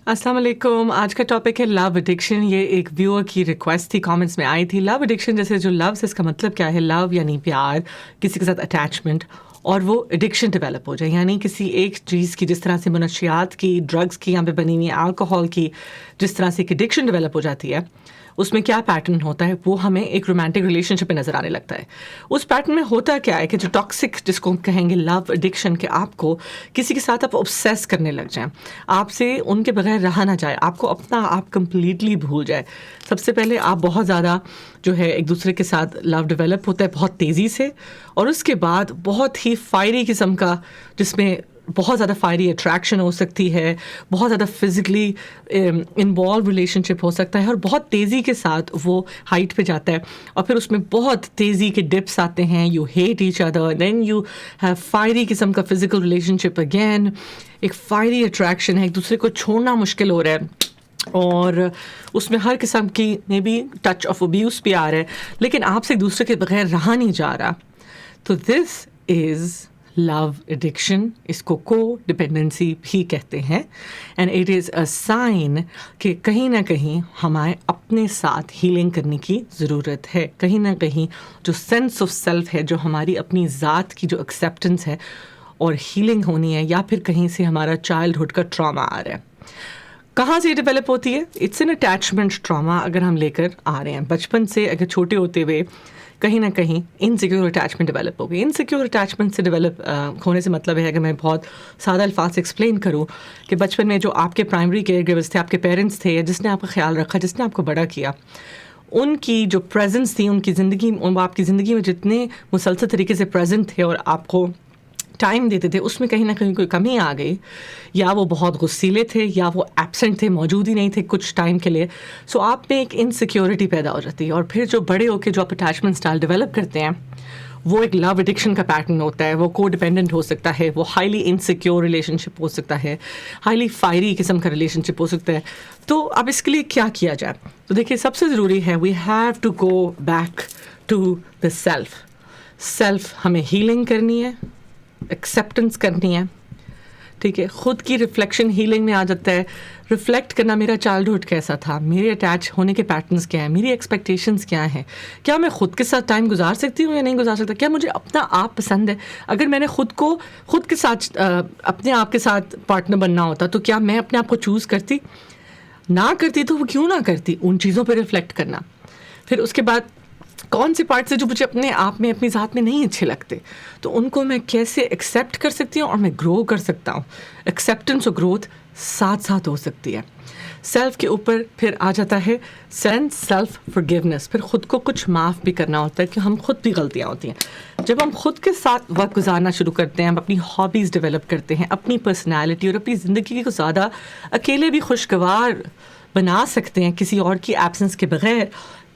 السلام علیکم. آج کا ٹاپک ہے لو ایڈکشن. یہ ایک ویور کی ریکویسٹ تھی, کامنٹس میں آئی تھی. لو ایڈکشن جیسے جو لو سے اس کا مطلب کیا ہے؟ لو یعنی پیار, کسی کے ساتھ اٹیچمنٹ, اور وہ ایڈکشن ڈیولپ ہو جائے, یعنی کسی ایک چیز کی, جس طرح سے منشیات کی, ڈرگس کی یہاں پہ بنی ہوئی, الکوہول کی جس طرح سے ایک ایڈکشن ڈیولپ ہو جاتی ہے, اس میں کیا پیٹرن ہوتا ہے وہ ہمیں ایک رومانٹک ریلیشن شپ میں نظر آنے لگتا ہے. اس پیٹرن میں ہوتا کیا ہے کہ جو ٹاکسک جس کو ہم کہیں گے لو ایڈکشن, کہ آپ کو کسی کے ساتھ آپ obsess کرنے لگ جائیں, آپ سے ان کے بغیر رہا نہ جائے, آپ کو اپنا آپ کمپلیٹلی بھول جائے. سب سے پہلے آپ بہت زیادہ جو ہے ایک دوسرے کے ساتھ لو ڈیولپ ہوتا ہے بہت تیزی سے, اور اس کے بعد بہت ہی فائری قسم کا, جس میں بہت زیادہ فائری اٹریکشن ہو سکتی ہے, بہت زیادہ فزیکلی انوالو ریلیشن شپ ہو سکتا ہے, اور بہت تیزی کے ساتھ وہ ہائٹ پہ جاتا ہے, اور پھر اس میں بہت تیزی کے ڈپس آتے ہیں. You hate each other, then you have fiery قسم کا فزیکل ریلیشن شپ اگین, ایک فائری اٹریکشن ہے, ایک دوسرے کو چھوڑنا مشکل ہو رہا ہے, اور اس میں ہر قسم کی maybe touch of abuse بھی آ رہا ہے, لیکن آپ سے ایک دوسرے کے بغیر رہا نہیں جا رہا. تو دس از لو ایڈکشن. اس کو کو ڈپینڈنسی بھی کہتے ہیں, and it is a sign کہ کہیں نہ کہیں ہمیں اپنے ساتھ ہیلنگ کرنے کی ضرورت ہے. کہیں نہ کہیں جو سینس آف سیلف ہے, جو ہماری اپنی ذات کی جو ایکسیپٹنس ہے اور ہیلنگ ہونی ہے, یا پھر کہیں سے ہمارا چائلڈہڈ کا ٹراما آ رہا ہے. کہاں سے یہ ڈیولپ ہوتی ہے؟ It's an attachment trauma. اگر ہم لے کر آ رہے ہیں بچپن سے, اگر چھوٹے ہوتے ہوئے کہیں نہ کہیں انسیکیور اٹیچمنٹ ڈیولپ ہو گئی. انسیکیور اٹیچمنٹ سے ڈیولپ ہونے سے مطلب ہے کہ میں بہت سادہ الفاظ سے ایکسپلین کروں کہ بچپن میں جو آپ کے پرائمری کیئر گیورس تھے, آپ کے پیرنٹس تھے, جس نے آپ کا خیال رکھا, جس نے آپ کو بڑا کیا, ان کی جو پریزنس تھی, ان کی زندگی, آپ کی زندگی میں جتنے مسلسل طریقے سے پریزنٹ تھے اور آپ کو ٹائم دیتے تھے, اس میں کہیں نہ کہیں کوئی کمی آ گئی, یا وہ بہت غصیلے تھے, یا وہ ایبسنٹ تھے, موجود ہی نہیں تھے کچھ ٹائم کے لیے. سو آپ میں ایک انسیکیورٹی پیدا ہو جاتی ہے, اور پھر جو بڑے ہو کے جو آپ اٹیچمنٹ اسٹائل ڈیولپ کرتے ہیں وہ ایک لو ایڈکشن کا پیٹرن ہوتا ہے. وہ کو ڈیپینڈنٹ ہو سکتا ہے, وہ ہائیلی انسیکیور ریلیشن شپ ہو سکتا ہے, ہائیلی فائری قسم کا ریلیشن شپ ہو سکتا ہے. تو اب اس کے لیے کیا کیا جائے؟ تو دیکھیے, سب سے ضروری ہے we have to go back to the self. Self ہمیں ہیلنگ کرنی ہے, ایکسیپٹنس کرنی ہے, ٹھیک ہے. خود کی ریفلیکشن ہیلنگ میں آ جاتا ہے. ریفلیکٹ کرنا, میرا چائلڈہڈ کیسا تھا, میرے اٹیچ ہونے کے پیٹرنس کیا ہیں, میری ایکسپیکٹیشنس کیا ہیں, کیا میں خود کے ساتھ ٹائم گزار سکتی ہوں یا نہیں گزار سکتا, کیا مجھے اپنا آپ پسند ہے. اگر میں نے خود کے ساتھ اپنے آپ کے ساتھ پارٹنر بننا ہوتا, تو کیا میں اپنے آپ کو چوز کرتی؟ نہ کرتی تو وہ کیوں نہ کرتی. ان چیزوں پہ ریفلیکٹ کرنا. پھر اس کے بعد کون سے پارٹس ہیں جو مجھے اپنے آپ میں, اپنی ذات میں نہیں اچھے لگتے, تو ان کو میں کیسے ایکسیپٹ کر سکتی ہوں اور میں گرو کر سکتا ہوں. ایکسیپٹنس اور گروتھ ساتھ ساتھ ہو سکتی ہے. سیلف کے اوپر پھر آ جاتا ہے سیلف فارگیونیس. پھر خود کو کچھ معاف بھی کرنا ہوتا ہے, کہ ہم خود بھی غلطیاں ہوتی ہیں. جب ہم خود کے ساتھ وقت گزارنا شروع کرتے ہیں, ہم اپنی ہابیز ڈیولپ کرتے ہیں, اپنی پرسنالٹی اور اپنی زندگی کو زیادہ اکیلے بھی خوشگوار بنا سکتے ہیں کسی اور کی ایبسنس کے بغیر,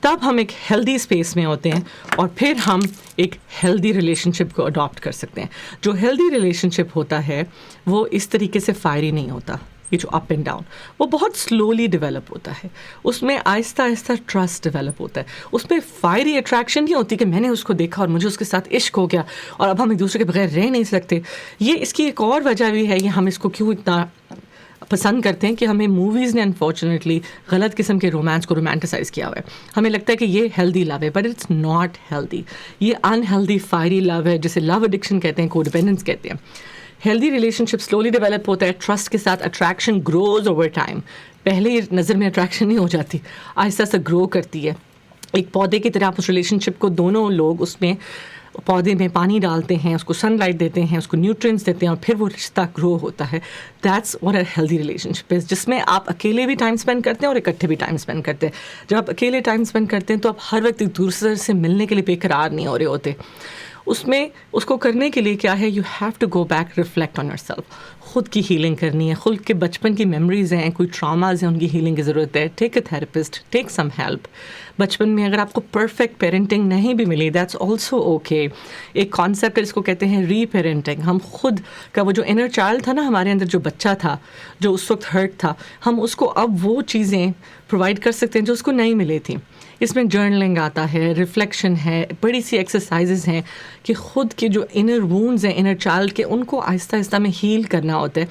تب ہم ایک ہیلدی اسپیس میں ہوتے ہیں, اور پھر ہم ایک ہیلدی ریلیشن شپ کو اڈاپٹ کر سکتے ہیں. جو ہیلدی ریلیشن شپ ہوتا ہے وہ اس طریقے سے فائری نہیں ہوتا. یہ جو اپ اینڈ ڈاؤن, وہ بہت سلولی ڈیولپ ہوتا ہے. اس میں آہستہ آہستہ ٹرسٹ ڈیولپ ہوتا ہے. اس میں فائری اٹریکشن نہیں ہوتی کہ میں نے اس کو دیکھا اور مجھے اس کے ساتھ عشق ہو گیا اور اب ہم ایک دوسرے کے بغیر رہ نہیں سکتے. یہ اس کی ایک اور وجہ بھی ہے, یہ ہم اس کو کیوں اتنا پسند کرتے ہیں, کہ ہمیں موویز نے انفارچونیٹلی غلط قسم کے رومانس کو رومانٹیسائز کیا ہوا ہے. ہمیں لگتا ہے کہ یہ ہیلدی لو ہے, بٹ اٹس ناٹ ہیلدی. یہ انہیلدی فائری لو ہے, جسے لو ایڈکشن کہتے ہیں, کو ڈیپینڈنس کہتے ہیں. ہیلدی ریلیشن شپ سلولی ڈیولپ ہوتا ہے, ٹرسٹ کے ساتھ اٹریکشن گروز اوور ٹائم. پہلے نظر میں اٹریکشن نہیں ہو جاتی, آہستہ آہستہ گرو کرتی ہے. ایک پودے کی طرح اس ریلیشن شپ کو دونوں لوگ اس میں پودے میں پانی ڈالتے ہیں, اس کو سن لائٹ دیتے ہیں, اس کو نیوٹرینس دیتے ہیں, اور پھر وہ رشتہ گرو ہوتا ہے. That's what a healthy relationship is, جس میں آپ اکیلے بھی ٹائم اسپینڈ کرتے ہیں اور اکٹھے بھی ٹائم اسپینڈ کرتے ہیں. جب آپ اکیلے ٹائم اسپینڈ کرتے ہیں تو آپ ہر وقت ایک دوسرے سے ملنے کے لیے بے قرار نہیں ہو رہے ہوتے. اس میں اس کو کرنے کے لیے کیا ہے, you have to go back, reflect on yourself. خود کی ہیلنگ کرنی ہے, خود کے بچپن کی میموریز ہیں, کوئی ٹراماز ہیں, ان کی ہیلنگ کی ضرورت ہے. Take a therapist, take some help. بچپن میں اگر آپ کو پرفیکٹ پیرنٹنگ نہیں بھی ملی, دیٹس آلسو اوکے. ایک کانسیپٹ ہے جس کو کہتے ہیں ری پیرنٹنگ. ہم خود کا وہ جو انر چائلڈ تھا نا ہمارے اندر, جو بچہ تھا جو اس وقت ہرٹ تھا, ہم اس کو اب وہ چیزیں پرووائڈ کر سکتے ہیں جو اس کو نہیں ملی تھیں. اس میں جرنلنگ آتا ہے, ریفلیکشن ہے, بڑی سی ایکسرسائزز ہیں کہ خود کے جو انر وونڈز ہیں انر چائلڈ کے, ان کو آہستہ آہستہ میں ہیل کرنا ہوتا ہے,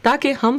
تاکہ ہم